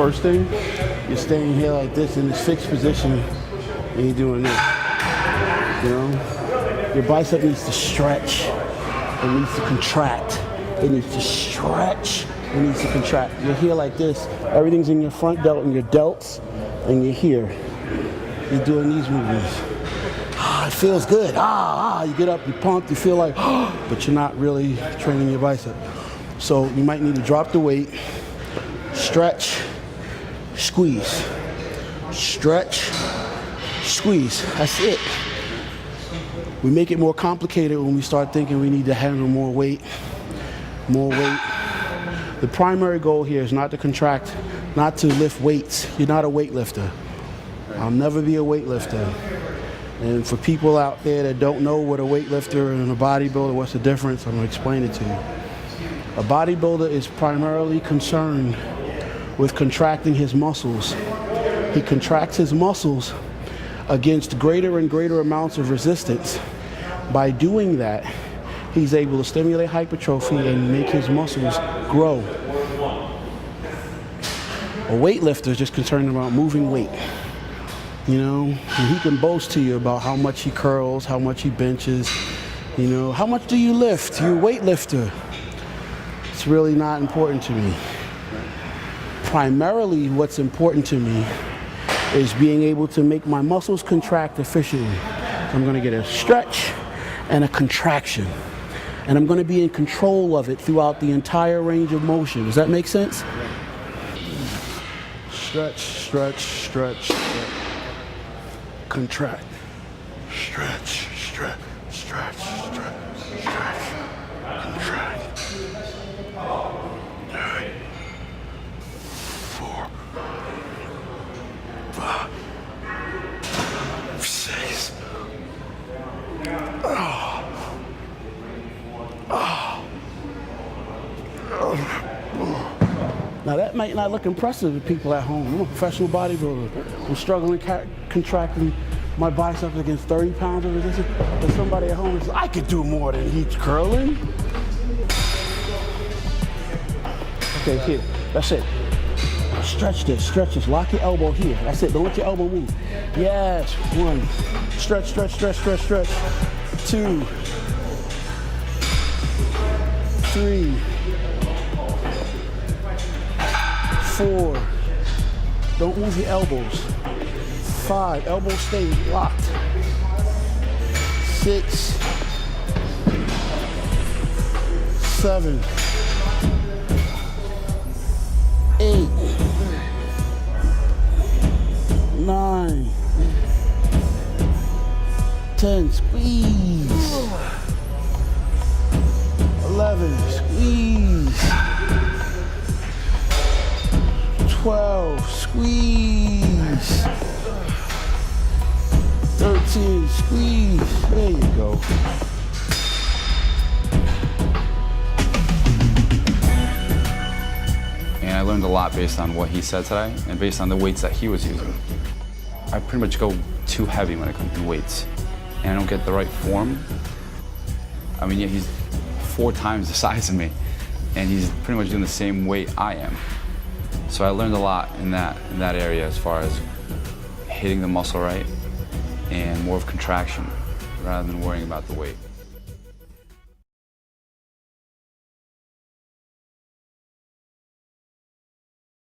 first thing, you're staying here like this in this fixed position, and you're doing this. You know, your bicep needs to stretch. It needs to contract. It needs to stretch. It needs to contract. You're here like this. Everything's in your front delt and your delts, and you're here. You're doing these movements. It feels good. You get up, you pumped, you feel like, but you're not really training your bicep. So you might need to drop the weight, stretch, squeeze. Stretch, squeeze. That's it. We make it more complicated when we start thinking we need to handle more weight. The primary goal here is not to contract, not to lift weights. You're not a weightlifter. I'll never be a weightlifter. And for people out there that don't know what a weightlifter and a bodybuilder, what's the difference, I'm gonna explain it to you. A bodybuilder is primarily concerned with contracting his muscles. He contracts his muscles against greater and greater amounts of resistance. By doing that, he's able to stimulate hypertrophy and make his muscles grow. A weightlifter is just concerned about moving weight. You know, and he can boast to you about how much he curls, how much he benches, you know, how much do you lift? You're a weightlifter. It's really not important to me. Primarily what's important to me is being able to make my muscles contract efficiently. So I'm gonna get a stretch and a contraction. And I'm gonna be in control of it throughout the entire range of motion. Does that make sense? Stretch, stretch, stretch, stretch. Contract. Stretch, stretch, stretch, stretch, stretch. Contract. 9, 4, 5, 6. Now that might not look impressive to people at home. I'm a professional bodybuilder. I'm struggling contracting my biceps against 30 pounds of resistance. There's somebody at home that says, I could do more than he's curling. Okay, here, that's it. Stretch this, lock your elbow here. That's it, don't let your elbow move. Yes, 1, stretch, stretch, stretch, stretch, stretch. 2, 3, 4, don't move your elbows. 5, elbows stay locked. 6, 7, 8, 9, 10, squeeze. 11, squeeze. 12, squeeze. 13, squeeze. There you go. And I learned a lot based on what he said today and based on the weights that he was using. I pretty much go too heavy when it comes to weights, and I don't get the right form. I mean, yeah, he's 4 times the size of me, and he's pretty much doing the same weight I am. So I learned a lot in that area as far as hitting the muscle right and more of contraction rather than worrying about the weight.